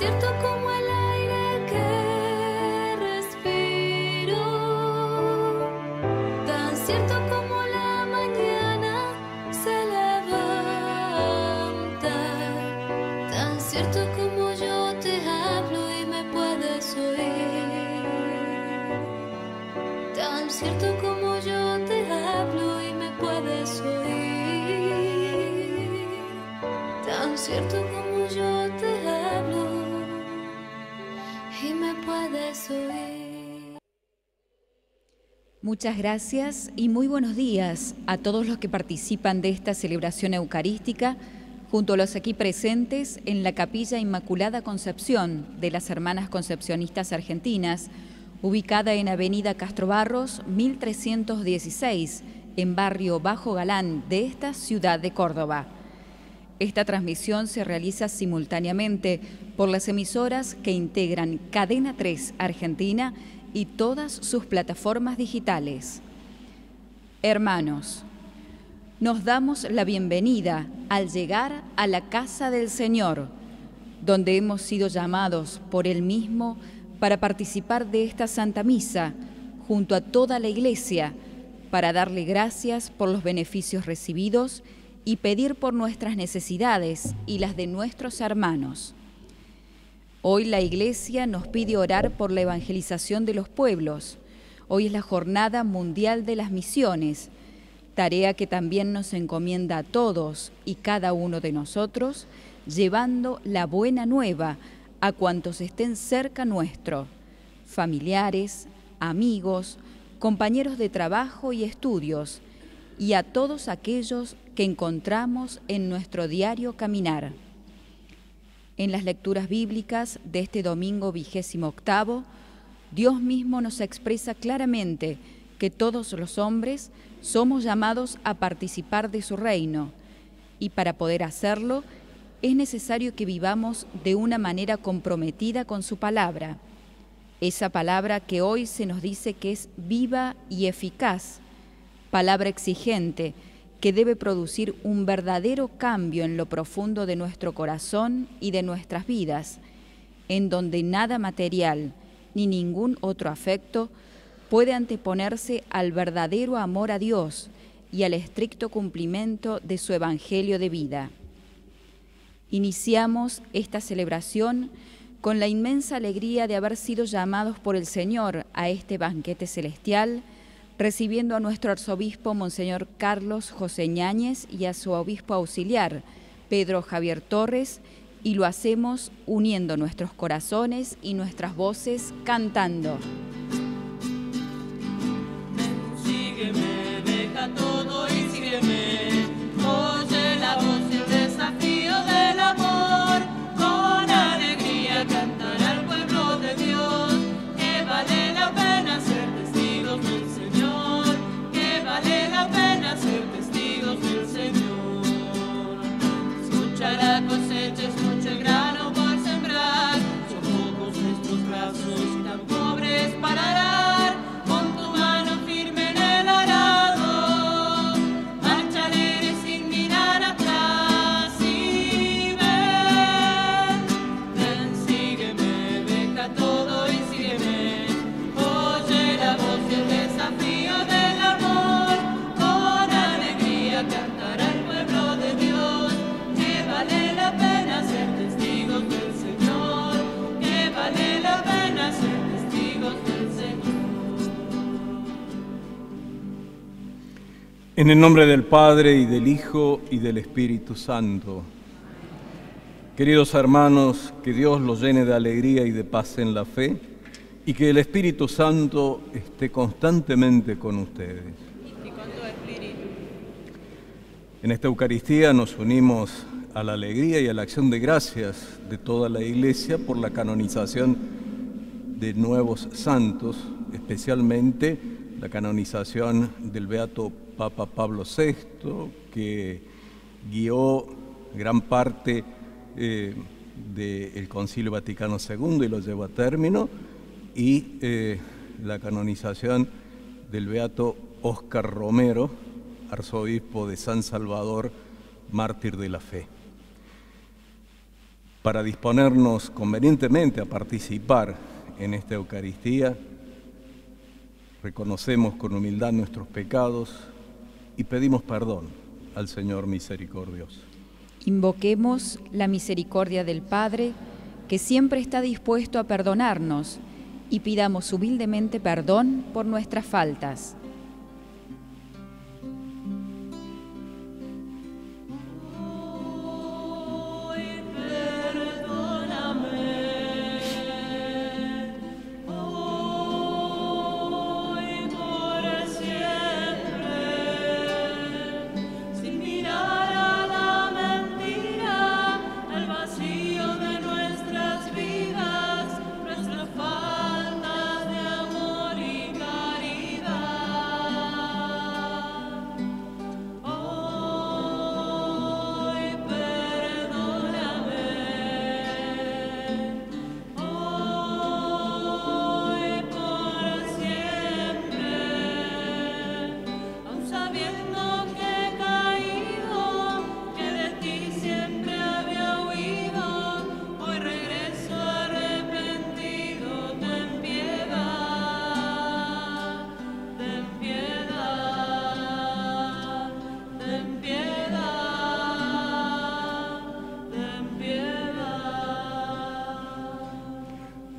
cierto como el aire que respiro, tan cierto como la mañana se levanta, tan cierto como yo te hablo y me puedes oír, tan cierto como yo te hablo y me puedes oír, tan cierto como yo te hablo y me puedes oír. Muchas gracias y muy buenos días a todos los que participan de esta celebración eucarística junto a los aquí presentes en la Capilla Inmaculada Concepción de las Hermanas Concepcionistas Argentinas, ubicada en Avenida Castro Barros, 1316, en barrio Bajo Galán de esta ciudad de Córdoba. Esta transmisión se realiza simultáneamente por las emisoras que integran Cadena 3 Argentina y todas sus plataformas digitales. Hermanos, nos damos la bienvenida al llegar a la casa del Señor, donde hemos sido llamados por Él mismo para participar de esta Santa Misa junto a toda la Iglesia, para darle gracias por los beneficios recibidos y pedir por nuestras necesidades y las de nuestros hermanos. Hoy la Iglesia nos pide orar por la evangelización de los pueblos. Hoy es la Jornada Mundial de las Misiones, tarea que también nos encomienda a todos y cada uno de nosotros, llevando la buena nueva a cuantos estén cerca nuestro, familiares, amigos, compañeros de trabajo y estudios, y a todos aquellos que encontramos en nuestro diario caminar. En las lecturas bíblicas de este domingo 28, Dios mismo nos expresa claramente que todos los hombres somos llamados a participar de su reino, y para poder hacerlo es necesario que vivamos de una manera comprometida con su palabra, esa palabra que hoy se nos dice que es viva y eficaz, palabra exigente que debe producir un verdadero cambio en lo profundo de nuestro corazón y de nuestras vidas, en donde nada material ni ningún otro afecto puede anteponerse al verdadero amor a Dios y al estricto cumplimiento de su evangelio de vida. Iniciamos esta celebración con la inmensa alegría de haber sido llamados por el Señor a este banquete celestial, recibiendo a nuestro arzobispo Monseñor Carlos José Ñáñez y a su obispo auxiliar, Pedro Javier Torres, y lo hacemos uniendo nuestros corazones y nuestras voces cantando. Sígueme, deja todo y sígueme, oye la voz y el desafío del amor, con alegría cantar al pueblo de Dios, que vale la pena ser testigos del Señor, que vale la pena ser testigos del Señor. Escucha la cosecha, escucha el grano por sembrar, son pocos nuestros brazos tan pobres para arar, con tu mano firme en el arado, marcha alegre sin mirar atrás y ven, sígueme, deja todo y sígueme, oye la voz y el desafío del amor, con alegría cantar al pueblo de Dios, que vale la pena ser testigos del Señor, que vale la pena ser testigos del Señor. En el nombre del Padre, y del Hijo, y del Espíritu Santo. Queridos hermanos, que Dios los llene de alegría y de paz en la fe, y que el Espíritu Santo esté constantemente con ustedes. Y con tu espíritu. En esta Eucaristía nos unimos a la alegría y a la acción de gracias de toda la Iglesia por la canonización de nuevos santos, especialmente la canonización del Beato Papa Pablo VI, que guió gran parte del Concilio Vaticano II y lo llevó a término, y la canonización del Beato Óscar Romero, arzobispo de San Salvador, mártir de la fe. Para disponernos convenientemente a participar en esta Eucaristía, reconocemos con humildad nuestros pecados y pedimos perdón al Señor misericordioso. Invoquemos la misericordia del Padre, que siempre está dispuesto a perdonarnos, y pidamos humildemente perdón por nuestras faltas.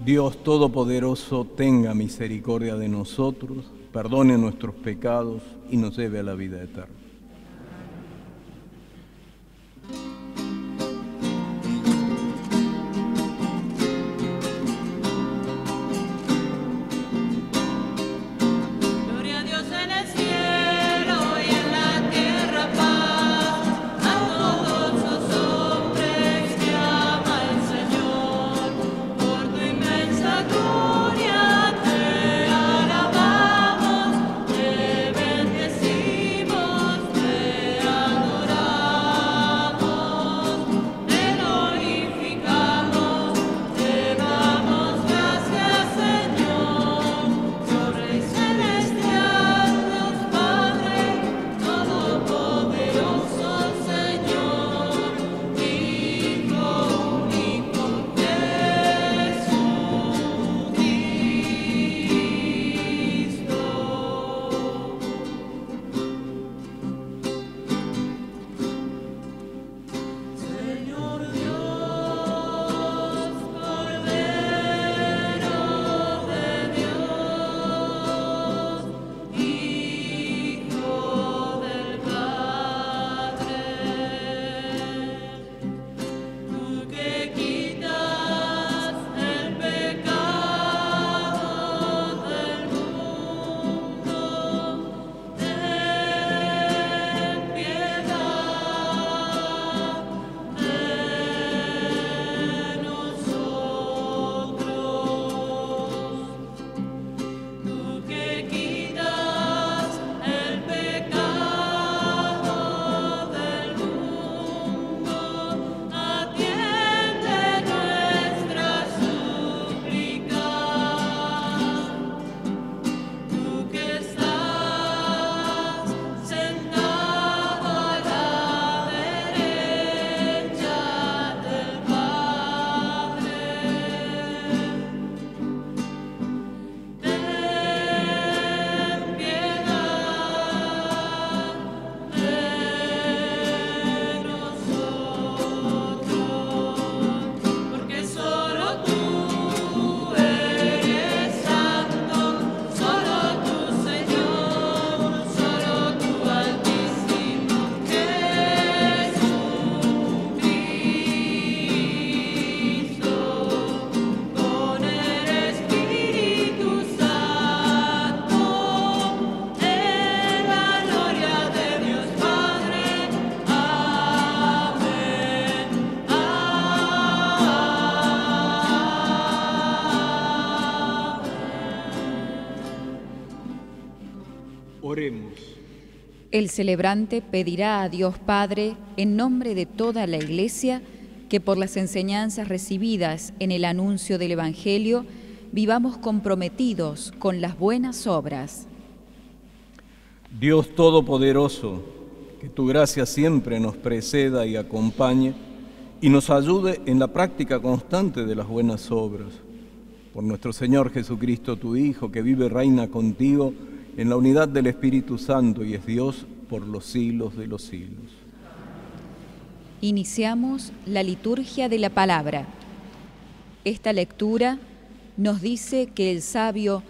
Dios Todopoderoso, tenga misericordia de nosotros, perdone nuestros pecados y nos lleve a la vida eterna. Oremos. El celebrante pedirá a Dios Padre, en nombre de toda la Iglesia, que por las enseñanzas recibidas en el anuncio del Evangelio, vivamos comprometidos con las buenas obras. Dios Todopoderoso, que tu gracia siempre nos preceda y acompañe, y nos ayude en la práctica constante de las buenas obras. Por nuestro Señor Jesucristo, tu Hijo, que vive y reina contigo en la unidad del Espíritu Santo y es Dios por los siglos de los siglos. Iniciamos la liturgia de la palabra. Esta lectura nos dice que el sabio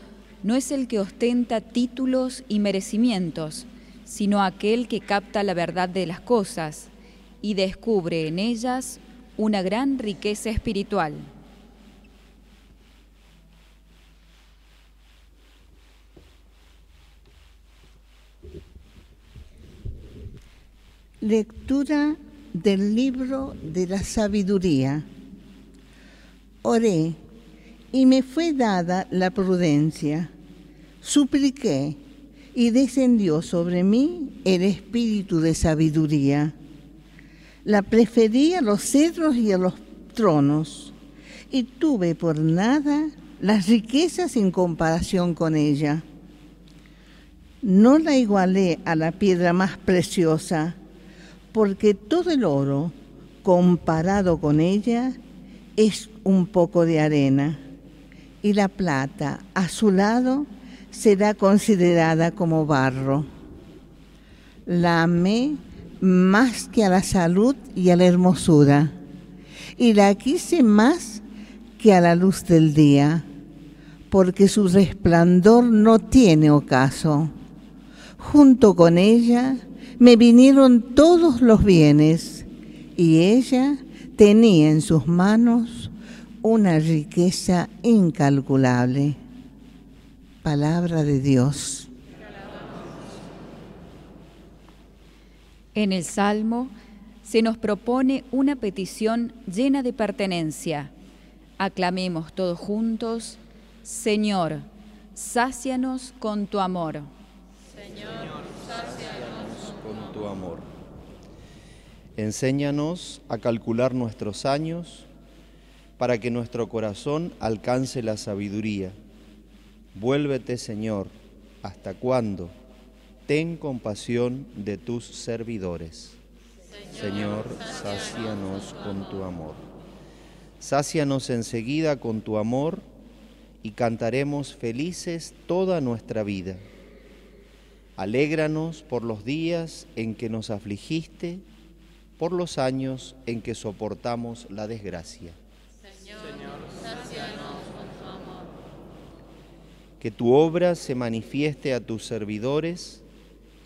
no es el que ostenta títulos y merecimientos, sino aquel que capta la verdad de las cosas y descubre en ellas una gran riqueza espiritual. Lectura del libro de la sabiduría. Oré, y me fue dada la prudencia. Supliqué, y descendió sobre mí el espíritu de sabiduría. La preferí a los cedros y a los tronos, y tuve por nada las riquezas en comparación con ella. No la igualé a la piedra más preciosa, porque todo el oro, comparado con ella, es un poco de arena, y la plata, a su lado, será considerada como barro. La amé más que a la salud y a la hermosura, y la quise más que a la luz del día, porque su resplandor no tiene ocaso. Junto con ella me vinieron todos los bienes, y ella tenía en sus manos una riqueza incalculable. Palabra de Dios. En el Salmo se nos propone una petición llena de pertenencia. Aclamemos todos juntos: Señor, sácianos con tu amor. Señor, sácianos con tu amor. Enséñanos a calcular nuestros años para que nuestro corazón alcance la sabiduría. Vuélvete, Señor, ¿hasta cuándo? Ten compasión de tus servidores. Señor, sácianos con tu amor. Sácianos enseguida con tu amor y cantaremos felices toda nuestra vida. Alégranos por los días en que nos afligiste, por los años en que soportamos la desgracia. Señor, sácianos con tu amor. Que tu obra se manifieste a tus servidores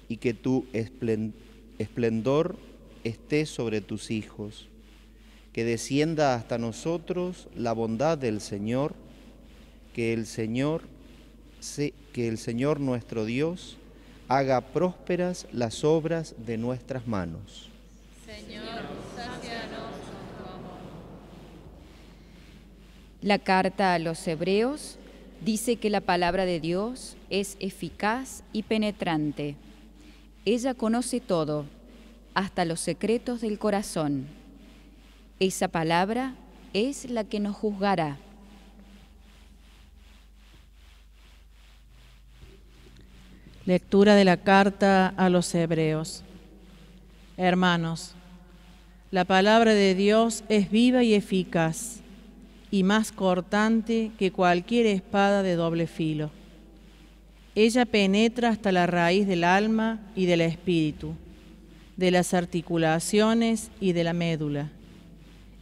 y que tu esplendor esté sobre tus hijos. Que descienda hasta nosotros la bondad del Señor, que el Señor nuestro Dios haga prósperas las obras de nuestras manos. Señor, sácianos con tu amor. La carta a los Hebreos dice que la palabra de Dios es eficaz y penetrante. Ella conoce todo, hasta los secretos del corazón. Esa palabra es la que nos juzgará. Lectura de la carta a los Hebreos. Hermanos, la palabra de Dios es viva y eficaz, y más cortante que cualquier espada de doble filo. Ella penetra hasta la raíz del alma y del espíritu, de las articulaciones y de la médula,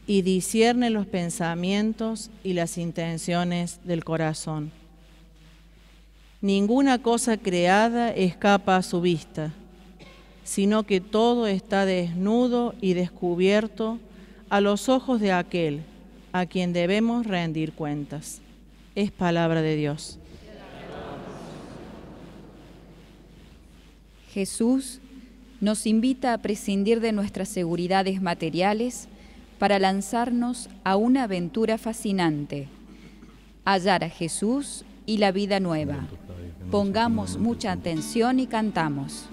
y discierne los pensamientos y las intenciones del corazón. Ninguna cosa creada escapa a su vista, sino que todo está desnudo y descubierto a los ojos de aquel a quien debemos rendir cuentas. Es palabra de Dios. Jesús nos invita a prescindir de nuestras seguridades materiales para lanzarnos a una aventura fascinante, hallar a Jesús y la vida nueva. Pongamos mucha atención y cantamos.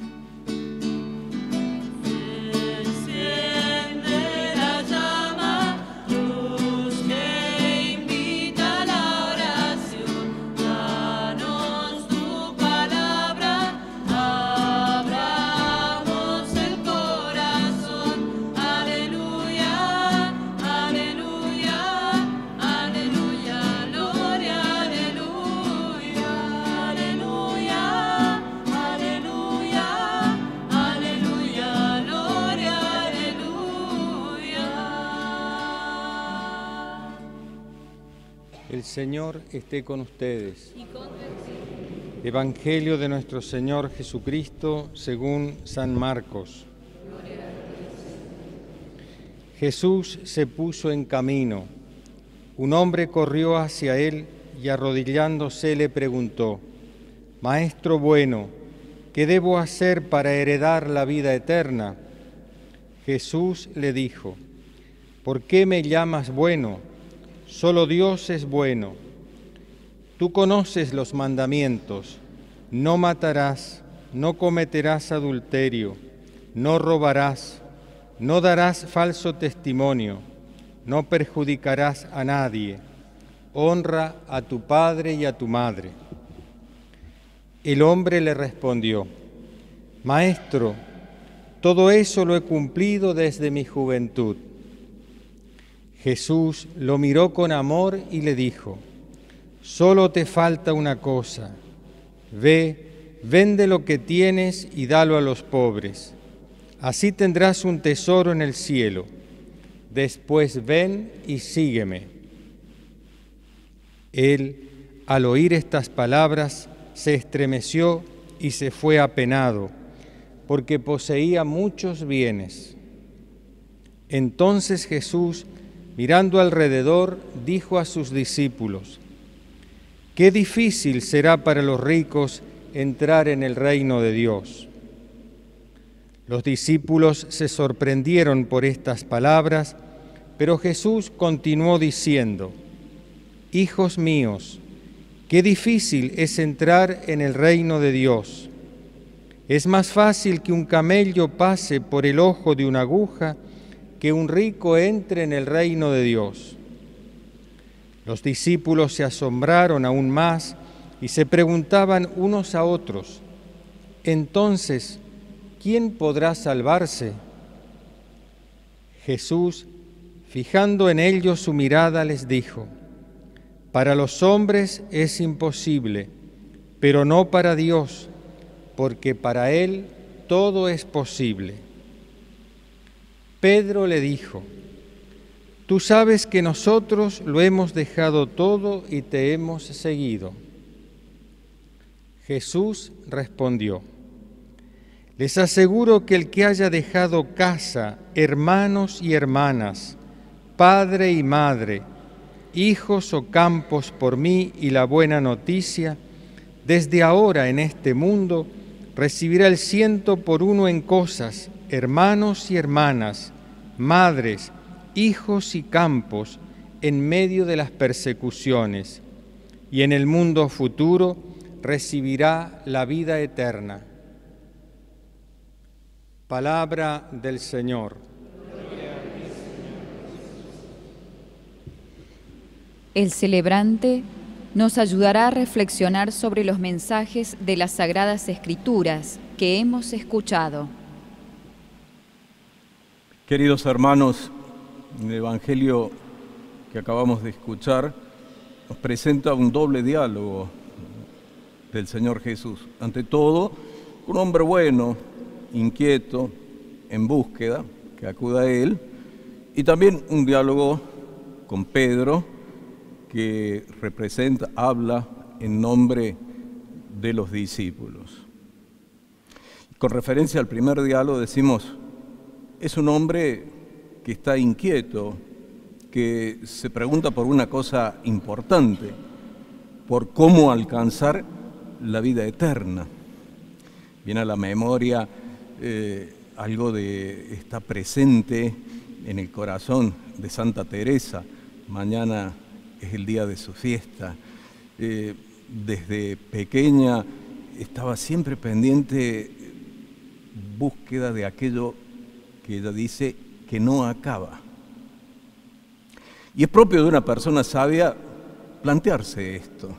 Enciende la llama, luz que invita a la oración. Danos tu palabra, abramos el corazón. Aleluya, El Señor esté con ustedes. Evangelio de nuestro Señor Jesucristo según San Marcos. Jesús se puso en camino. Un hombre corrió hacia él y arrodillándose le preguntó: Maestro bueno, ¿qué debo hacer para heredar la vida eterna? Jesús le dijo: ¿Por qué me llamas bueno? Solo Dios es bueno. Tú conoces los mandamientos: no matarás, no cometerás adulterio, no robarás, no darás falso testimonio, no perjudicarás a nadie, honra a tu padre y a tu madre. El hombre le respondió: Maestro, todo eso lo he cumplido desde mi juventud. Jesús lo miró con amor y le dijo: Solo te falta una cosa. Ve, vende lo que tienes y dalo a los pobres. Así tendrás un tesoro en el cielo. Después ven y sígueme. Él, al oír estas palabras, se estremeció y se fue apenado, porque poseía muchos bienes. Entonces Jesús, mirando alrededor, dijo a sus discípulos: Qué difícil será para los ricos entrar en el reino de Dios. Los discípulos se sorprendieron por estas palabras, pero Jesús continuó diciendo: Hijos míos, qué difícil es entrar en el reino de Dios. Es más fácil que un camello pase por el ojo de una aguja que un rico entre en el reino de Dios. Los discípulos se asombraron aún más y se preguntaban unos a otros: Entonces, ¿quién podrá salvarse? Jesús, fijando en ellos su mirada, les dijo: Para los hombres es imposible, pero no para Dios, porque para Él todo es posible. Pedro le dijo: Tú sabes que nosotros lo hemos dejado todo y te hemos seguido. Jesús respondió: Les aseguro que el que haya dejado casa, hermanos y hermanas, padre y madre, hijos o campos por mí y la buena noticia, desde ahora en este mundo recibirá el 100 por 1 en cosas, hermanos y hermanas, madres, hijos y campos, en medio de las persecuciones, y en el mundo futuro recibirá la vida eterna. Palabra del Señor. El celebrante nos ayudará a reflexionar sobre los mensajes de las Sagradas Escrituras que hemos escuchado. Queridos hermanos, el Evangelio que acabamos de escuchar nos presenta un doble diálogo del Señor Jesús. Ante todo, un hombre bueno, inquieto, en búsqueda, que acude a Él, y también un diálogo con Pedro, que representa, habla en nombre de los discípulos. Con referencia al primer diálogo decimos: es un hombre que está inquieto, que se pregunta por una cosa importante, por cómo alcanzar la vida eterna. Viene a la memoria algo está presente en el corazón de Santa Teresa. Mañana es el día de su fiesta. Desde pequeña estaba siempre pendiente, búsqueda de aquello que ella dice que no acaba. Y es propio de una persona sabia plantearse esto,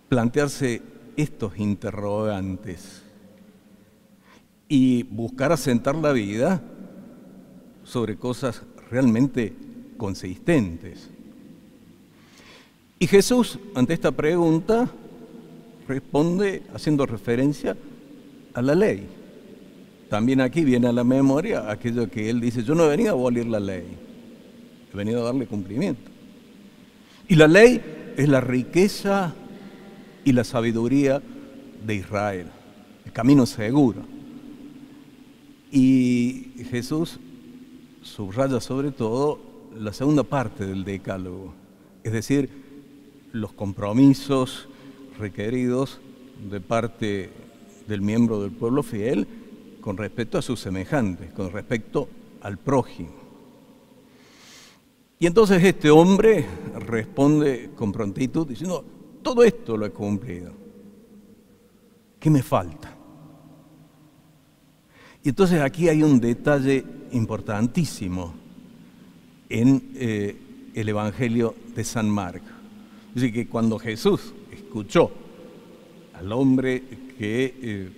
plantearse estos interrogantes y buscar asentar la vida sobre cosas realmente consistentes. Y Jesús, ante esta pregunta, responde haciendo referencia a la ley. También aquí viene a la memoria aquello que él dice: yo no he venido a abolir la ley, he venido a darle cumplimiento. Y la ley es la riqueza y la sabiduría de Israel, el camino seguro. Y Jesús subraya sobre todo la segunda parte del decálogo, es decir, los compromisos requeridos de parte del miembro del pueblo fiel con respecto a sus semejantes, con respecto al prójimo. Y entonces este hombre responde con prontitud diciendo: todo esto lo he cumplido. ¿Qué me falta? Y entonces aquí hay un detalle importantísimo en el Evangelio de San Marcos. Es decir, que cuando Jesús escuchó al hombre que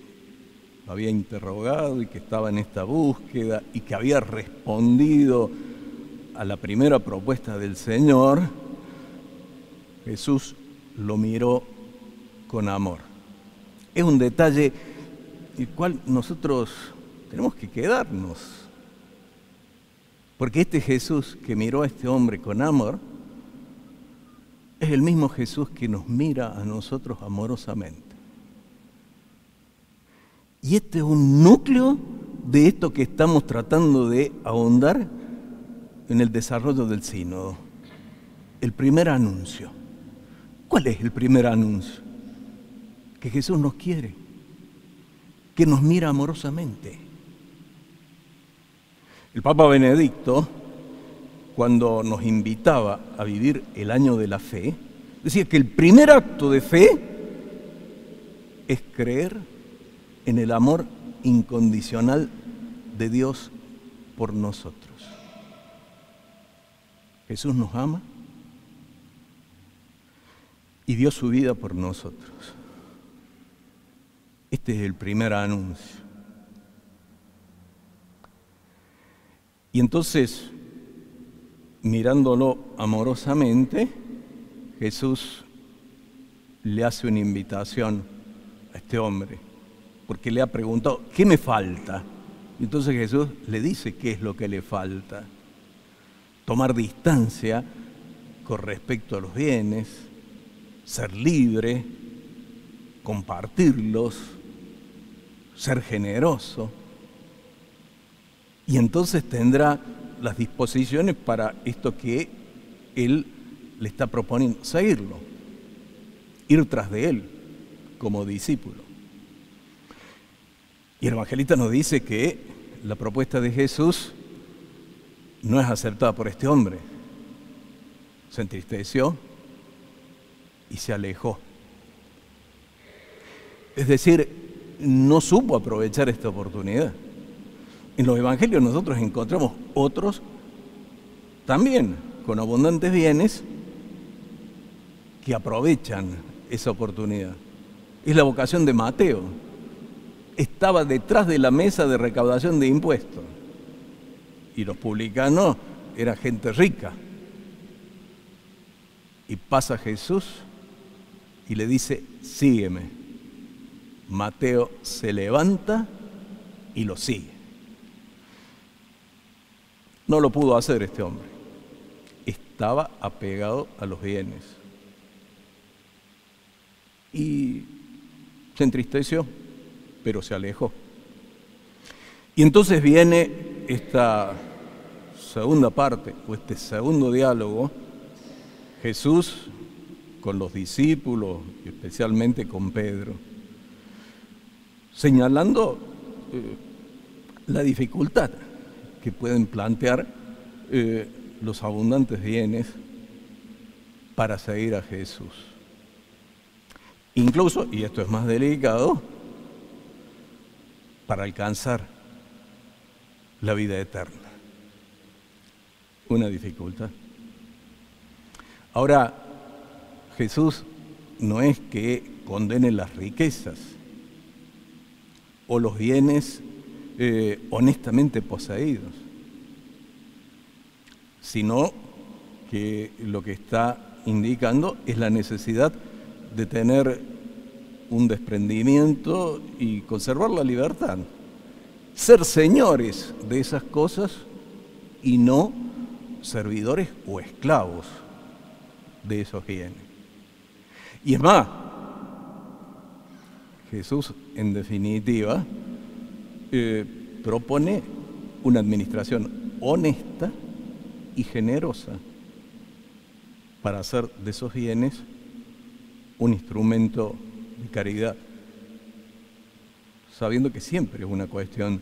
lo había interrogado y que estaba en esta búsqueda y que había respondido a la primera propuesta del Señor, Jesús lo miró con amor. Es un detalle el cual nosotros tenemos que quedarnos, porque este Jesús que miró a este hombre con amor es el mismo Jesús que nos mira a nosotros amorosamente. Y este es un núcleo de esto que estamos tratando de ahondar en el desarrollo del sínodo. El primer anuncio. ¿Cuál es el primer anuncio? Que Jesús nos quiere, que nos mira amorosamente. El Papa Benedicto, cuando nos invitaba a vivir el año de la fe, decía que el primer acto de fe es creer en el amor incondicional de Dios por nosotros. Jesús nos ama y dio su vida por nosotros. Este es el primer anuncio. Y entonces, mirándolo amorosamente, Jesús le hace una invitación a este hombre, porque le ha preguntado: ¿qué me falta? Y entonces Jesús le dice qué es lo que le falta. Tomar distancia con respecto a los bienes, ser libre, compartirlos, ser generoso. Y entonces tendrá las disposiciones para esto que él le está proponiendo: seguirlo, ir tras de él como discípulo. Y el evangelista nos dice que la propuesta de Jesús no es aceptada por este hombre. Se entristeció y se alejó. Es decir, no supo aprovechar esta oportunidad. En los evangelios nosotros encontramos otros también con abundantes bienes que aprovechan esa oportunidad. Es la vocación de Mateo. Estaba detrás de la mesa de recaudación de impuestos y los publicanos eran gente rica. Y pasa Jesús y le dice: sígueme. Mateo se levanta y lo sigue. No lo pudo hacer este hombre. Estaba apegado a los bienes. Y se entristeció, pero se alejó. Y entonces viene esta segunda parte, o este segundo diálogo, Jesús con los discípulos, y especialmente con Pedro, señalando la dificultad que pueden plantear los abundantes bienes para seguir a Jesús. Incluso, y esto es más delicado, para alcanzar la vida eterna. Una dificultad. Ahora, Jesús no es que condene las riquezas o los bienes honestamente poseídos, sino que lo que está indicando es la necesidad de tener un desprendimiento y conservar la libertad, ser señores de esas cosas y no servidores o esclavos de esos bienes. Y es más, Jesús, en definitiva, propone una administración honesta y generosa para hacer de esos bienes un instrumento de caridad, sabiendo que siempre es una cuestión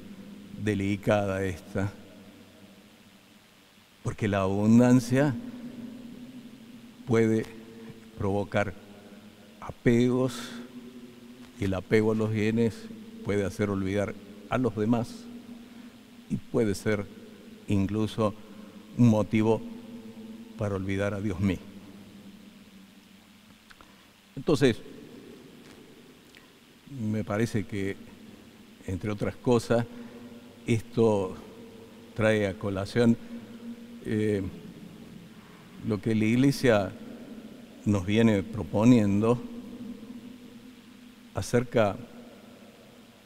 delicada esta, porque la abundancia puede provocar apegos, y el apego a los bienes puede hacer olvidar a los demás y puede ser incluso un motivo para olvidar a Dios mismo. Entonces, me parece que, entre otras cosas, esto trae a colación lo que la Iglesia nos viene proponiendo acerca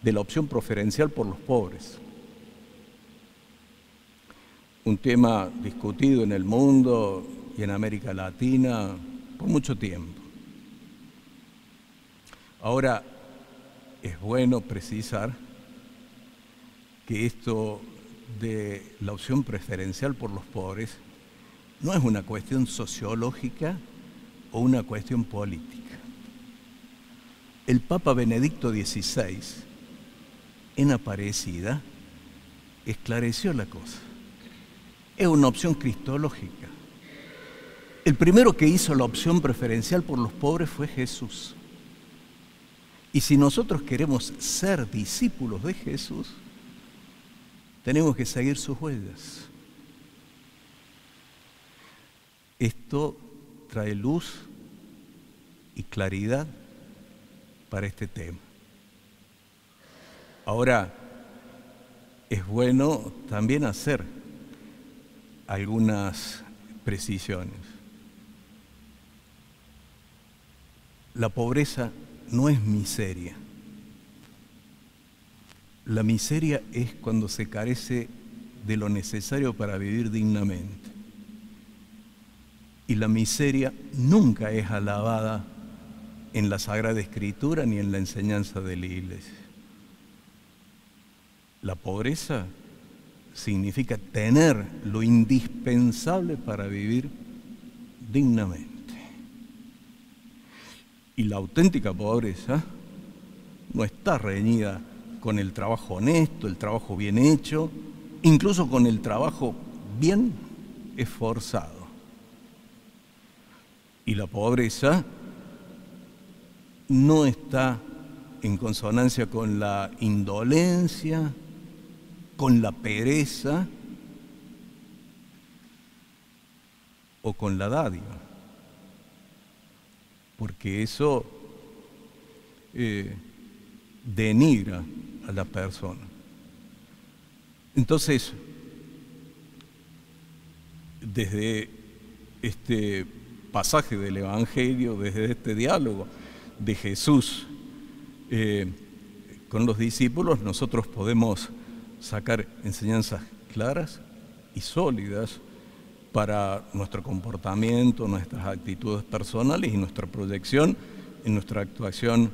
de la opción preferencial por los pobres. Un tema discutido en el mundo y en América Latina por mucho tiempo. Ahora, es bueno precisar que esto de la opción preferencial por los pobres no es una cuestión sociológica o una cuestión política. El Papa Benedicto XVI, en Aparecida, esclareció la cosa. Es una opción cristológica. El primero que hizo la opción preferencial por los pobres fue Jesús. Y si nosotros queremos ser discípulos de Jesús, tenemos que seguir sus huellas. Esto trae luz y claridad para este tema. Ahora, es bueno también hacer algunas precisiones. La pobreza no es miseria. La miseria es cuando se carece de lo necesario para vivir dignamente. Y la miseria nunca es alabada en la Sagrada Escritura ni en la enseñanza de la Iglesia. La pobreza significa tener lo indispensable para vivir dignamente. Y la auténtica pobreza no está reñida con el trabajo honesto, el trabajo bien hecho, incluso con el trabajo bien esforzado. Y la pobreza no está en consonancia con la indolencia, con la pereza o con la dádiva, porque eso denigra a la persona. Entonces, desde este pasaje del Evangelio, desde este diálogo de Jesús con los discípulos, nosotros podemos sacar enseñanzas claras y sólidas para nuestro comportamiento, nuestras actitudes personales y nuestra proyección en nuestra actuación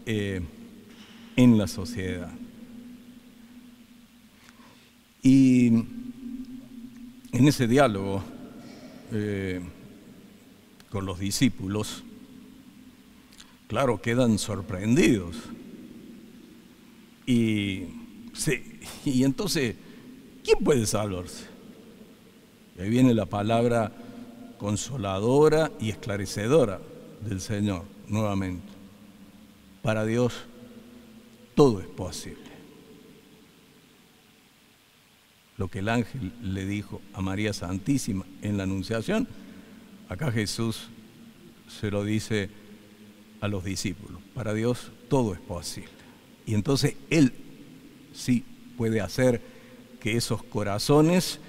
en la sociedad. Y en ese diálogo con los discípulos, claro, quedan sorprendidos. Y entonces, ¿quién puede salvarse? Y ahí viene la palabra consoladora y esclarecedora del Señor, nuevamente. Para Dios todo es posible. Lo que el ángel le dijo a María Santísima en la Anunciación, acá Jesús se lo dice a los discípulos. Para Dios todo es posible. Y entonces Él sí puede hacer que esos corazones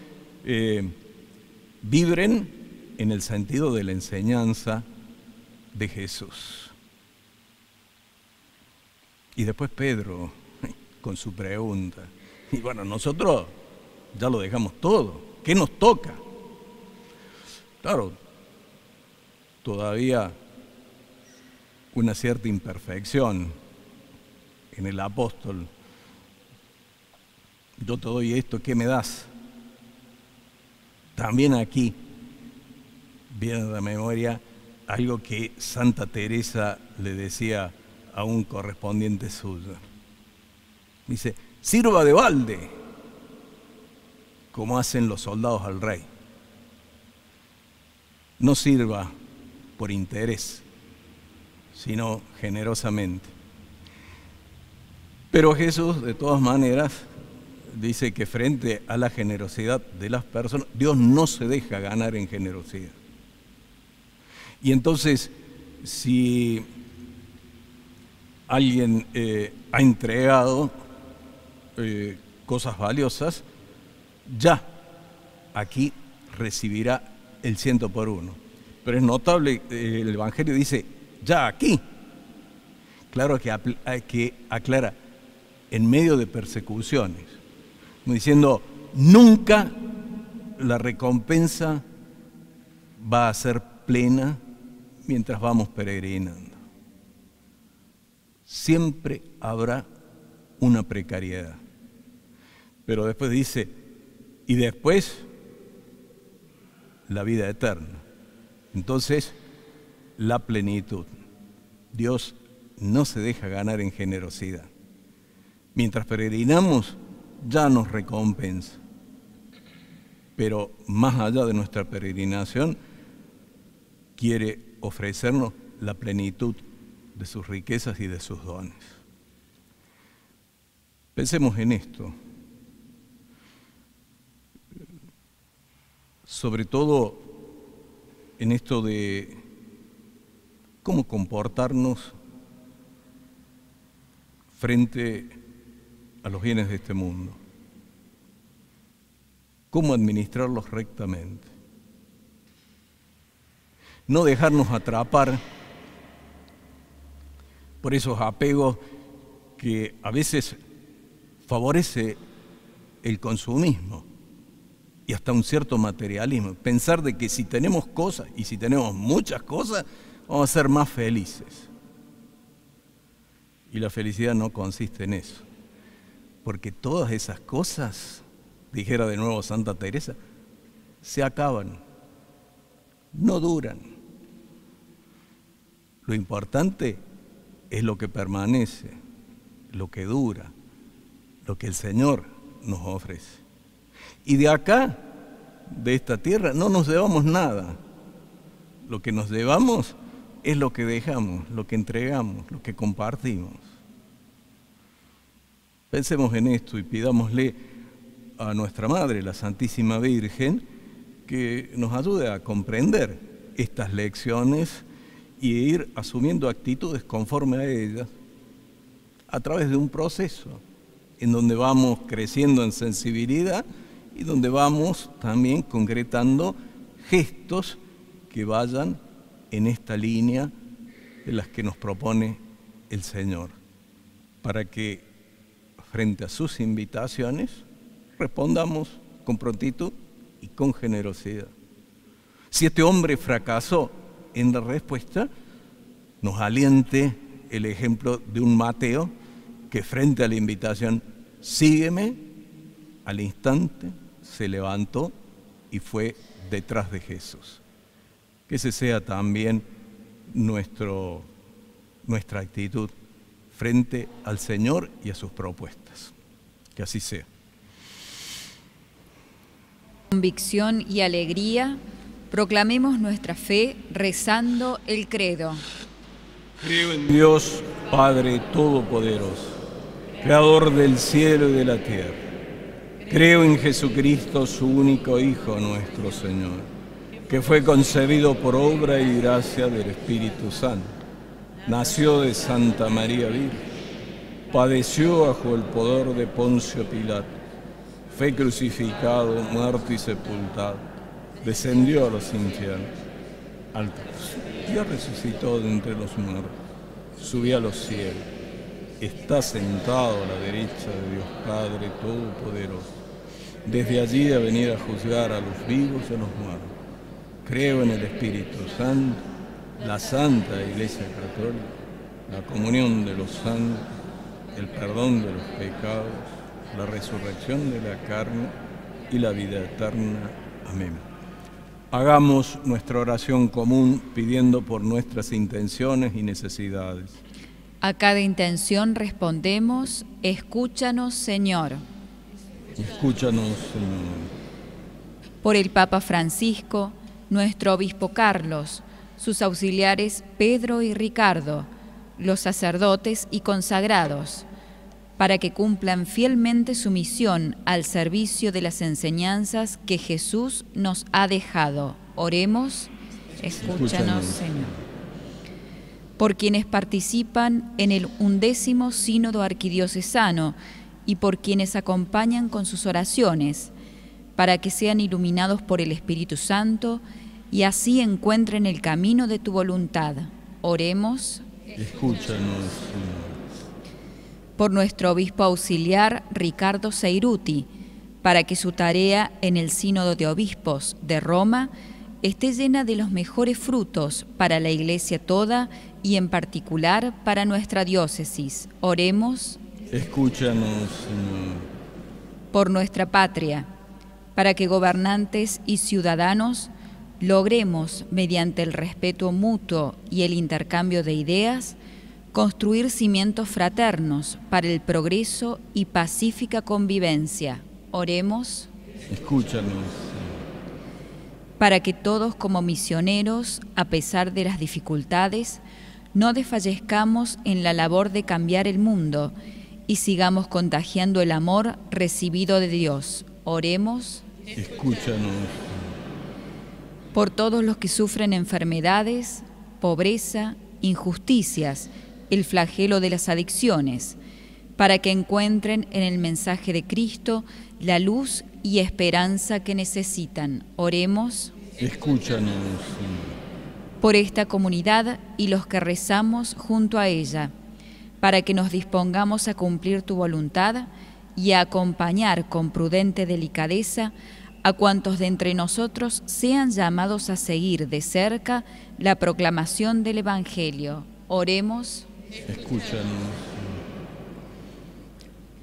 vibren en el sentido de la enseñanza de Jesús. Y después Pedro, con su pregunta. Y bueno, nosotros ya lo dejamos todo. ¿Qué nos toca? Claro, todavía una cierta imperfección en el apóstol. Yo te doy esto, ¿qué me das? También aquí viene a la memoria algo que Santa Teresa le decía a un correspondiente suyo. Dice, sirva de balde, como hacen los soldados al rey. No sirva por interés, sino generosamente. Pero Jesús, de todas maneras, dice que frente a la generosidad de las personas, Dios no se deja ganar en generosidad. Y entonces, si alguien ha entregado cosas valiosas, ya aquí recibirá el 100 por 1. Pero es notable, el Evangelio dice, ya aquí. Claro que aclara, en medio de persecuciones, como diciendo, nunca la recompensa va a ser plena mientras vamos peregrinando. Siempre habrá una precariedad. Pero después dice, y después la vida eterna. Entonces, la plenitud. Dios no se deja ganar en generosidad. Mientras peregrinamos, ya nos recompensa. Pero más allá de nuestra peregrinación, quiere ofrecernos la plenitud de sus riquezas y de sus dones. Pensemos en esto. Sobre todo en esto de cómo comportarnos frente a los bienes de este mundo. Cómo administrarlos rectamente. No dejarnos atrapar por esos apegos que a veces favorece el consumismo y hasta un cierto materialismo. Pensar de que si tenemos cosas y si tenemos muchas cosas, vamos a ser más felices. Y la felicidad no consiste en eso. Porque todas esas cosas, dijera de nuevo Santa Teresa, se acaban, no duran. Lo importante es lo que permanece, lo que dura, lo que el Señor nos ofrece. Y de acá, de esta tierra, no nos llevamos nada. Lo que nos llevamos es lo que dejamos, lo que entregamos, lo que compartimos. Pensemos en esto y pidámosle a nuestra Madre, la Santísima Virgen, que nos ayude a comprender estas lecciones y ir asumiendo actitudes conforme a ellas a través de un proceso en donde vamos creciendo en sensibilidad y donde vamos también concretando gestos que vayan en esta línea de las que nos propone el Señor, para que frente a sus invitaciones respondamos con prontitud y con generosidad. Si este hombre fracasó en la respuesta, nos aliente el ejemplo de un Mateo que frente a la invitación, sígueme, al instante se levantó y fue detrás de Jesús. Que ese sea también nuestra actitud frente al Señor y a sus propuestas. Que así sea. Convicción y alegría, proclamemos nuestra fe rezando el credo. Creo en Dios, Padre Todopoderoso, Creador del cielo y de la tierra. Creo en Jesucristo, su único Hijo, nuestro Señor, que fue concebido por obra y gracia del Espíritu Santo. Nació de Santa María Virgen, padeció bajo el poder de Poncio Pilato, fue crucificado, muerto y sepultado, descendió a los infiernos, y resucitó de entre los muertos, subió a los cielos, está sentado a la derecha de Dios Padre Todopoderoso, desde allí a venir a juzgar a los vivos y a los muertos. Creo en el Espíritu Santo, la Santa Iglesia Católica, la comunión de los santos, el perdón de los pecados, la resurrección de la carne y la vida eterna. Amén. Hagamos nuestra oración común pidiendo por nuestras intenciones y necesidades. A cada intención respondemos: escúchanos, Señor. Escúchanos, Señor. Por el Papa Francisco, nuestro obispo Carlos, sus auxiliares Pedro y Ricardo, los sacerdotes y consagrados, para que cumplan fielmente su misión al servicio de las enseñanzas que Jesús nos ha dejado. Oremos, escúchanos, Señor. Por quienes participan en el 11º Sínodo Arquidiocesano y por quienes acompañan con sus oraciones, para que sean iluminados por el Espíritu Santo y así encuentren el camino de tu voluntad. Oremos. Escúchanos, Señor. Por nuestro obispo auxiliar Ricardo Seiruti, para que su tarea en el Sínodo de Obispos de Roma esté llena de los mejores frutos para la Iglesia toda y en particular para nuestra diócesis. Oremos. Escúchanos, Señor. Por nuestra patria, para que gobernantes y ciudadanos logremos, mediante el respeto mutuo y el intercambio de ideas, construir cimientos fraternos para el progreso y pacífica convivencia. Oremos. Escúchanos, Señor. Para que todos como misioneros, a pesar de las dificultades, no desfallezcamos en la labor de cambiar el mundo y sigamos contagiando el amor recibido de Dios. Oremos. Escúchanos. Por todos los que sufren enfermedades, pobreza, injusticias, el flagelo de las adicciones, para que encuentren en el mensaje de Cristo la luz y esperanza que necesitan. Oremos. Escúchanos, Señor. Por esta comunidad y los que rezamos junto a ella, para que nos dispongamos a cumplir tu voluntad y a acompañar con prudente delicadeza a cuantos de entre nosotros sean llamados a seguir de cerca la proclamación del Evangelio. Oremos. Escúchanos, Señor.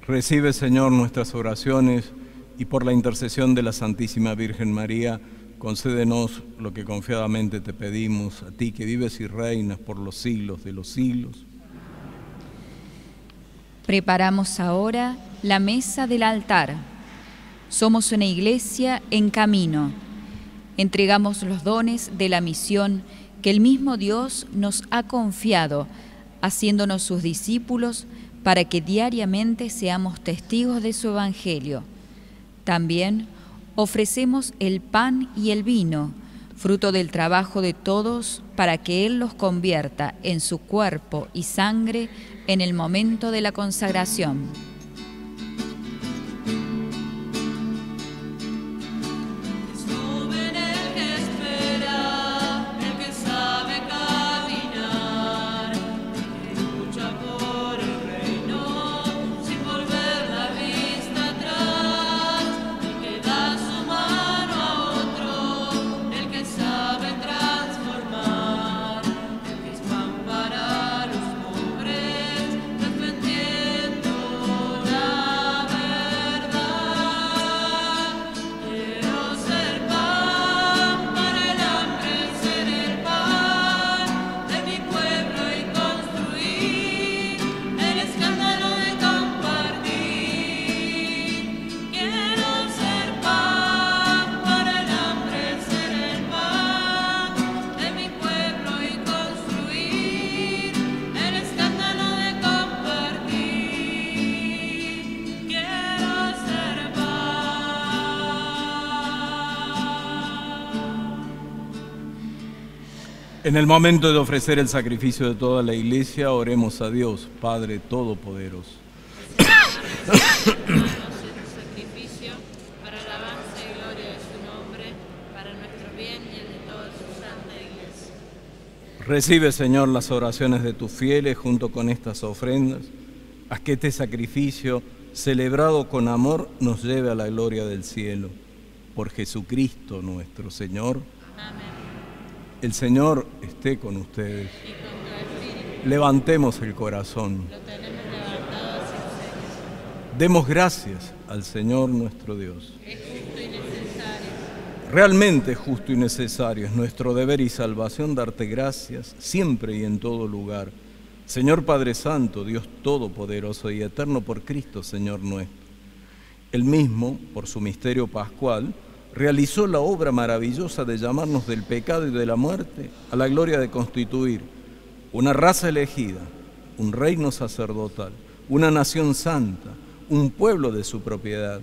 Recibe, Señor, nuestras oraciones y por la intercesión de la Santísima Virgen María, concédenos lo que confiadamente te pedimos, a ti que vives y reinas por los siglos de los siglos. Preparamos ahora la mesa del altar. Somos una iglesia en camino. Entregamos los dones de la misión que el mismo Dios nos ha confiado, haciéndonos sus discípulos para que diariamente seamos testigos de su Evangelio. También ofrecemos el pan y el vino, fruto del trabajo de todos, para que Él los convierta en su cuerpo y sangre en el momento de la consagración. En el momento de ofrecer el sacrificio de toda la Iglesia, oremos a Dios, Padre Todopoderoso. Sacrificio para alabanza y gloria de su nombre, para nuestro bien y el de toda su santa Iglesia. Recibe, Señor, las oraciones de tus fieles junto con estas ofrendas. Haz que este sacrificio, celebrado con amor, nos lleve a la gloria del cielo. Por Jesucristo nuestro Señor. Amén. El Señor esté con ustedes. Y con tu espíritu. Levantemos el corazón. Lo tenemos levantado hacia el Señor. Demos gracias al Señor nuestro Dios. Es justo y necesario. Realmente justo y necesario es nuestro deber y salvación darte gracias siempre y en todo lugar. Señor Padre Santo, Dios Todopoderoso y Eterno, por Cristo, Señor nuestro. Él mismo, por su misterio pascual, realizó la obra maravillosa de llamarnos del pecado y de la muerte a la gloria de constituir una raza elegida, un reino sacerdotal, una nación santa, un pueblo de su propiedad,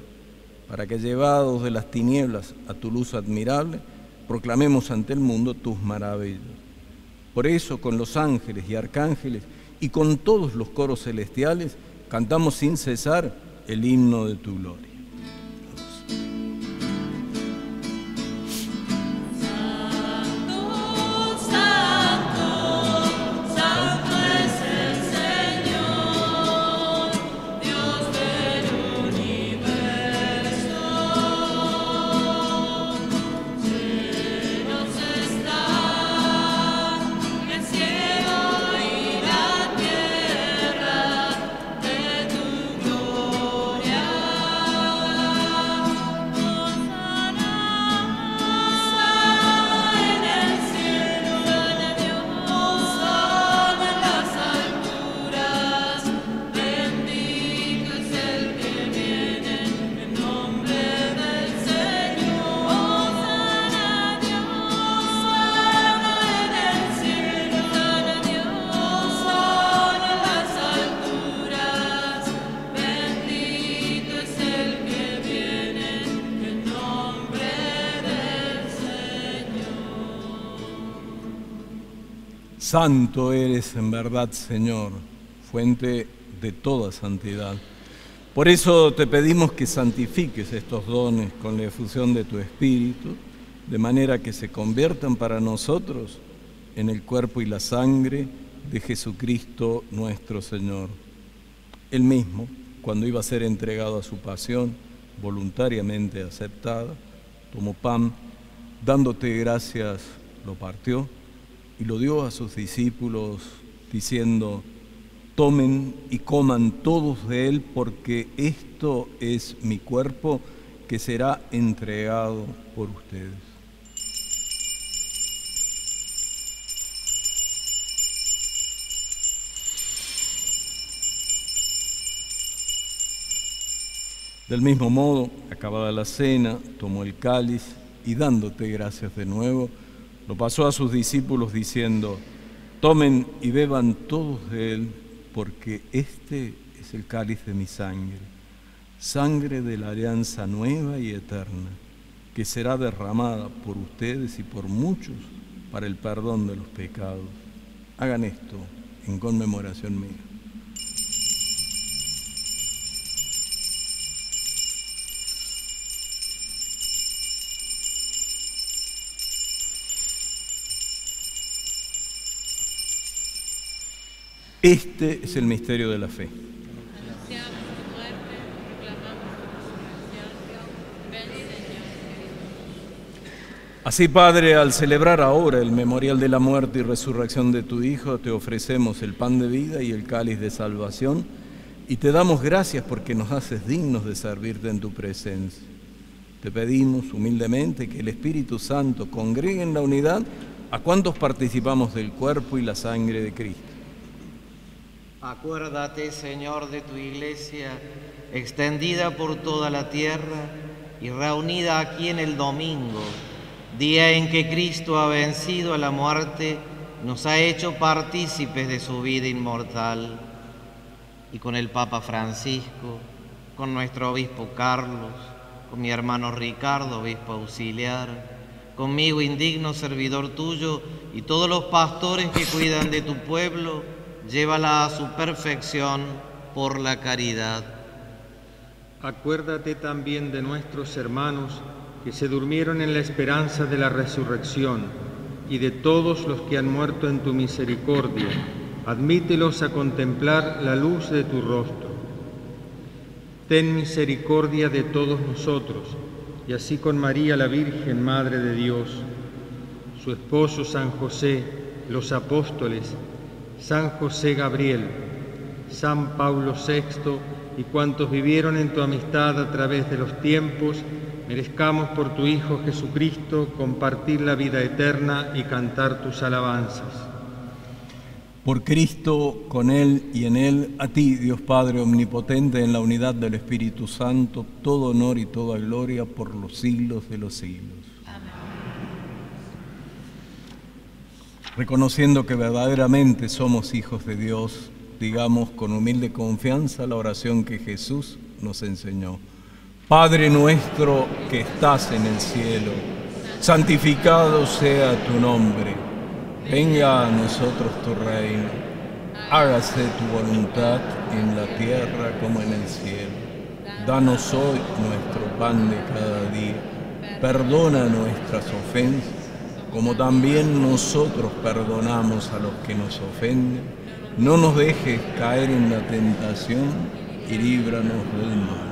para que llevados de las tinieblas a tu luz admirable, proclamemos ante el mundo tus maravillas. Por eso, con los ángeles y arcángeles y con todos los coros celestiales, cantamos sin cesar el himno de tu gloria. Santo eres en verdad, Señor, fuente de toda santidad. Por eso te pedimos que santifiques estos dones con la efusión de tu Espíritu, de manera que se conviertan para nosotros en el cuerpo y la sangre de Jesucristo nuestro Señor. Él mismo, cuando iba a ser entregado a su pasión, voluntariamente aceptada, tomó pan, dándote gracias, lo partió y lo dio a sus discípulos, diciendo: tomen y coman todos de él, porque esto es mi cuerpo que será entregado por ustedes. Del mismo modo, acabada la cena, tomó el cáliz y dándote gracias de nuevo, lo pasó a sus discípulos diciendo: tomen y beban todos de él, porque este es el cáliz de mi sangre, sangre de la alianza nueva y eterna, que será derramada por ustedes y por muchos para el perdón de los pecados. Hagan esto en conmemoración mía. Este es el misterio de la fe. Anunciamos tu muerte, proclamamos tu resurrección. Ven, Señor. Así, Padre, al celebrar ahora el memorial de la muerte y resurrección de tu Hijo, te ofrecemos el pan de vida y el cáliz de salvación, y te damos gracias porque nos haces dignos de servirte en tu presencia. Te pedimos humildemente que el Espíritu Santo congregue en la unidad a cuantos participamos del cuerpo y la sangre de Cristo. Acuérdate, Señor, de tu iglesia, extendida por toda la tierra y reunida aquí en el domingo, día en que Cristo ha vencido a la muerte, nos ha hecho partícipes de su vida inmortal. Y con el Papa Francisco, con nuestro obispo Carlos, con mi hermano Ricardo, obispo auxiliar, conmigo, indigno servidor tuyo, y todos los pastores que cuidan de tu pueblo, llévala a su perfección por la caridad. Acuérdate también de nuestros hermanos que se durmieron en la esperanza de la resurrección y de todos los que han muerto en tu misericordia. Admítelos a contemplar la luz de tu rostro. Ten misericordia de todos nosotros, y así con María la Virgen, Madre de Dios, su esposo San José, los apóstoles, San José Gabriel, San Pablo VI y cuantos vivieron en tu amistad a través de los tiempos, merezcamos por tu Hijo Jesucristo compartir la vida eterna y cantar tus alabanzas. Por Cristo, con Él y en Él, a ti, Dios Padre Omnipotente, en la unidad del Espíritu Santo, todo honor y toda gloria por los siglos de los siglos. Amén. Reconociendo que verdaderamente somos hijos de Dios, digamos con humilde confianza la oración que Jesús nos enseñó. Padre nuestro que estás en el cielo, santificado sea tu nombre. Venga a nosotros tu reino, hágase tu voluntad en la tierra como en el cielo. Danos hoy nuestro pan de cada día, perdona nuestras ofensas, como también nosotros perdonamos a los que nos ofenden. No nos dejes caer en la tentación y líbranos del mal.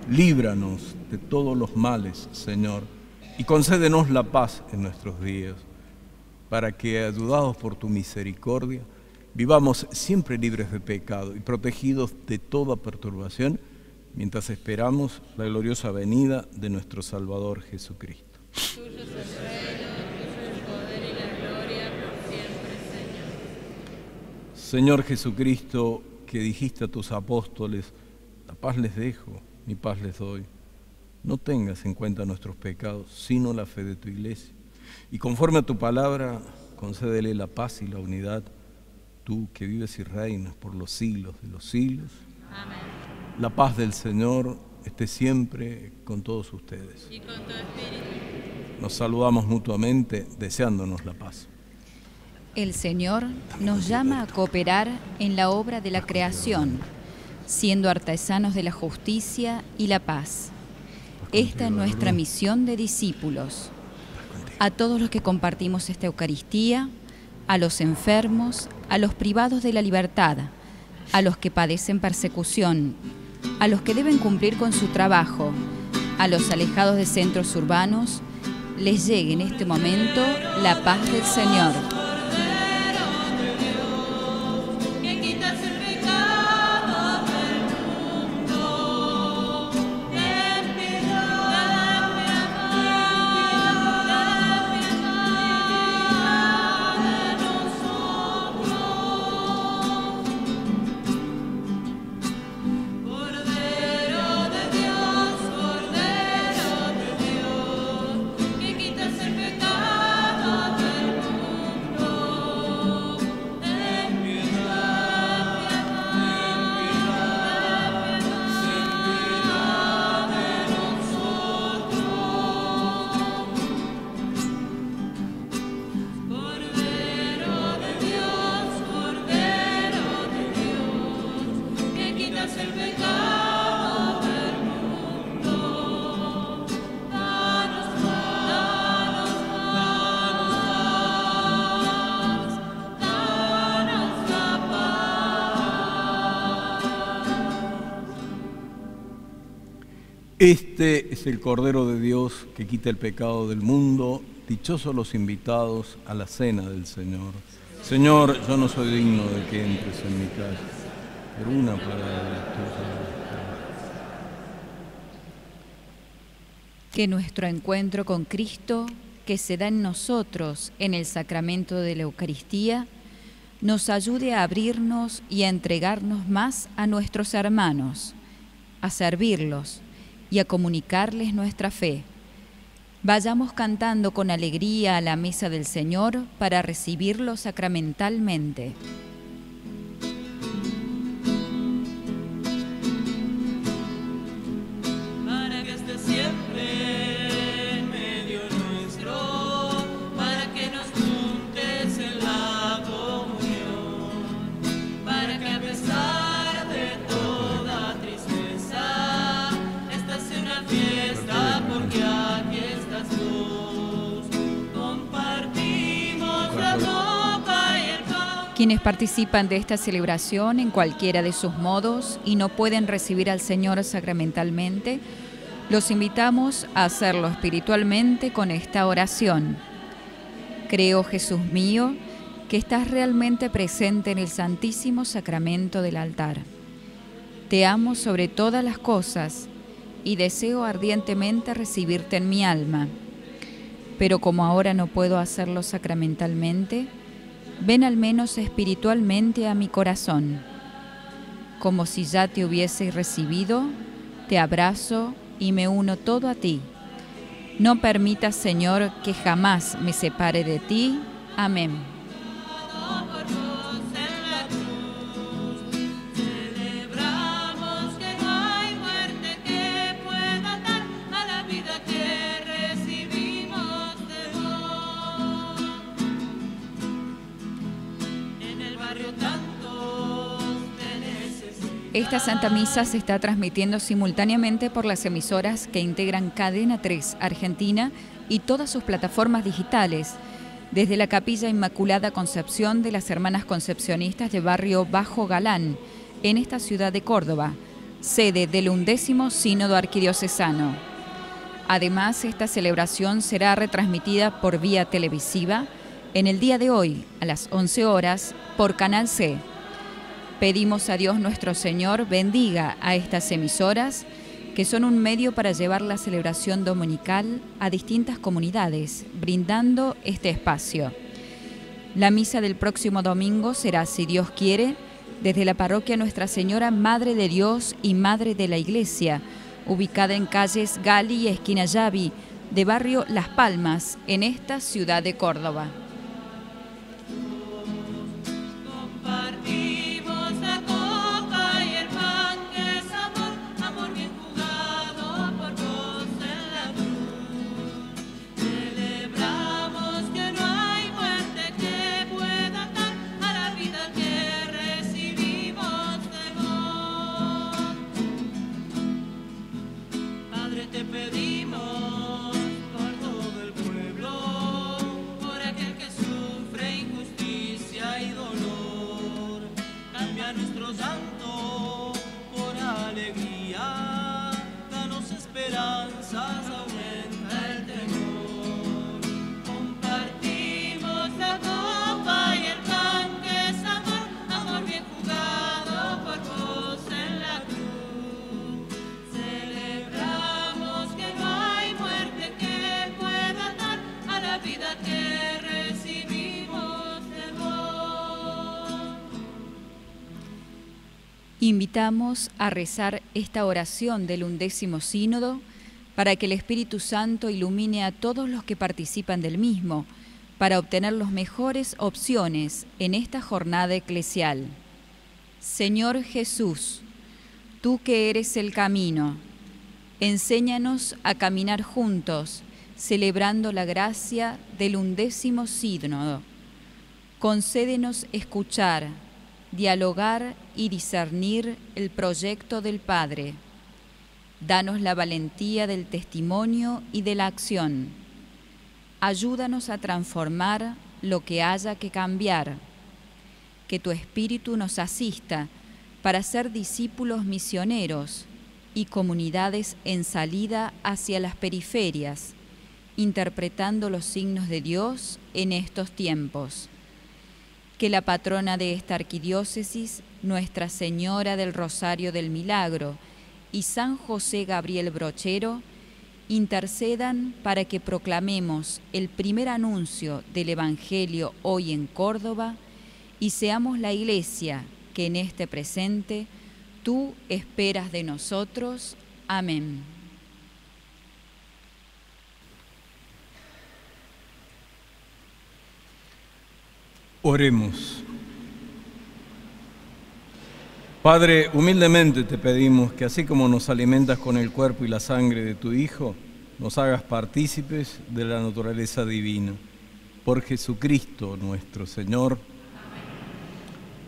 Líbranos de todos los males, Señor, y concédenos la paz en nuestros días, para que, ayudados por tu misericordia, vivamos siempre libres de pecado y protegidos de toda perturbación, mientras esperamos la gloriosa venida de nuestro Salvador Jesucristo. Tuyo es el reino, tuyo es el poder y la gloria por siempre, Señor. Señor Jesucristo, que dijiste a tus apóstoles, la paz les dejo, mi paz les doy. No tengas en cuenta nuestros pecados, sino la fe de tu Iglesia. Y conforme a tu palabra, concédele la paz y la unidad, tú que vives y reinas por los siglos de los siglos. Amén. La paz del Señor esté siempre con todos ustedes. Y con tu espíritu. Nos saludamos mutuamente, deseándonos la paz. El Señor nos llama a cooperar en la obra de la creación, siendo artesanos de la justicia y la paz. Esta es nuestra misión de discípulos. A todos los que compartimos esta Eucaristía, a los enfermos, a los privados de la libertad, a los que padecen persecución, a los que deben cumplir con su trabajo, a los alejados de centros urbanos, les llegue en este momento la paz del Señor. Este es el Cordero de Dios que quita el pecado del mundo. Dichosos los invitados a la cena del Señor. Señor, yo no soy digno de que entres en mi casa, pero una palabra tuya. Que nuestro encuentro con Cristo, que se da en nosotros en el sacramento de la Eucaristía, nos ayude a abrirnos y a entregarnos más a nuestros hermanos, a servirlos y a comunicarles nuestra fe. Vayamos cantando con alegría a la mesa del Señor para recibirlo sacramentalmente. Para que esté siempre en medio nuestro, para que nos juntes en la comunión, para que a pesar de toda tristeza, esta sea una fiesta porque aquí estás tú. Compartimos la copa y el pan. Quienes participan de esta celebración en cualquiera de sus modos y no pueden recibir al Señor sacramentalmente, los invitamos a hacerlo espiritualmente con esta oración. Creo, Jesús mío, que estás realmente presente en el Santísimo Sacramento del altar. Te amo sobre todas las cosas y deseo ardientemente recibirte en mi alma. Pero como ahora no puedo hacerlo sacramentalmente, ven al menos espiritualmente a mi corazón. Como si ya te hubiese recibido, te abrazo y me uno todo a ti. No permitas, Señor, que jamás me separe de ti. Amén. Esta Santa Misa se está transmitiendo simultáneamente por las emisoras que integran Cadena 3 Argentina y todas sus plataformas digitales, desde la Capilla Inmaculada Concepción de las Hermanas Concepcionistas de Barrio Bajo Galán, en esta ciudad de Córdoba, sede del 11º Sínodo Arquidiocesano. Además, esta celebración será retransmitida por vía televisiva en el día de hoy, a las 11 horas, por Canal C. Pedimos a Dios nuestro Señor bendiga a estas emisoras, que son un medio para llevar la celebración dominical a distintas comunidades, brindando este espacio. La misa del próximo domingo será, si Dios quiere, desde la parroquia Nuestra Señora Madre de Dios y Madre de la Iglesia, ubicada en calles Gali y esquina Yavi, de barrio Las Palmas, en esta ciudad de Córdoba. Invitamos a rezar esta oración del 11º Sínodo para que el Espíritu Santo ilumine a todos los que participan del mismo, para obtener las mejores opciones en esta jornada eclesial. Señor Jesús, tú que eres el camino, enséñanos a caminar juntos, celebrando la gracia del 11º Sínodo. Concédenos escuchar, dialogar y discernir el proyecto del Padre. Danos la valentía del testimonio y de la acción. Ayúdanos a transformar lo que haya que cambiar. Que tu Espíritu nos asista para ser discípulos misioneros y comunidades en salida hacia las periferias, interpretando los signos de Dios en estos tiempos. Que la patrona de esta arquidiócesis, Nuestra Señora del Rosario del Milagro y San José Gabriel Brochero, intercedan para que proclamemos el primer anuncio del Evangelio hoy en Córdoba y seamos la Iglesia que en este presente tú esperas de nosotros. Amén. Oremos. Padre, humildemente te pedimos que así como nos alimentas con el cuerpo y la sangre de tu Hijo, nos hagas partícipes de la naturaleza divina. Por Jesucristo nuestro Señor.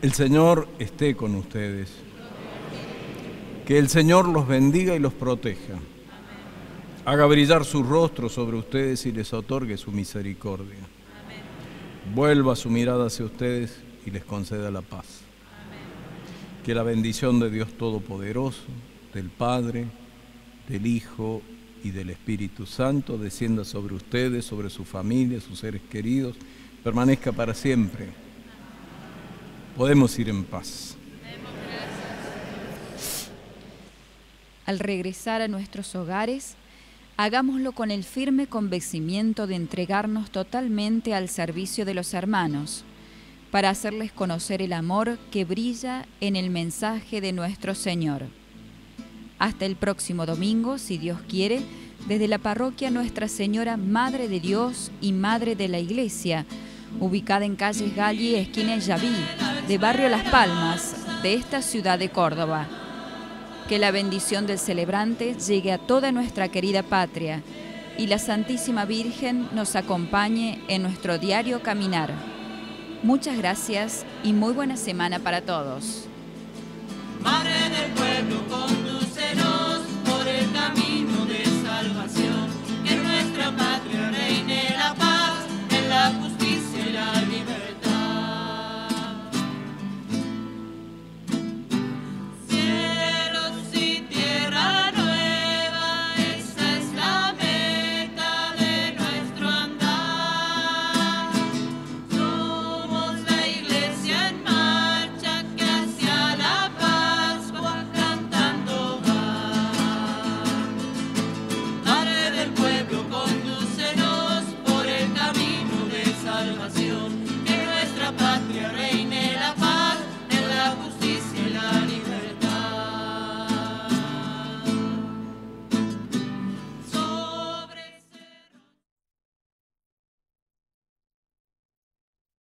El Señor esté con ustedes. Que el Señor los bendiga y los proteja. Haga brillar su rostro sobre ustedes y les otorgue su misericordia. Vuelva su mirada hacia ustedes y les conceda la paz. Que la bendición de Dios Todopoderoso, del Padre, del Hijo y del Espíritu Santo descienda sobre ustedes, sobre su familia, sus seres queridos, permanezca para siempre. Podemos ir en paz. Al regresar a nuestros hogares, hagámoslo con el firme convencimiento de entregarnos totalmente al servicio de los hermanos, para hacerles conocer el amor que brilla en el mensaje de nuestro Señor. Hasta el próximo domingo, si Dios quiere, desde la parroquia Nuestra Señora Madre de Dios y Madre de la Iglesia, ubicada en calles Galli, esquina Yaví, de barrio Las Palmas, de esta ciudad de Córdoba. Que la bendición del celebrante llegue a toda nuestra querida patria y la Santísima Virgen nos acompañe en nuestro diario caminar. Muchas gracias y muy buena semana para todos. Madre del pueblo,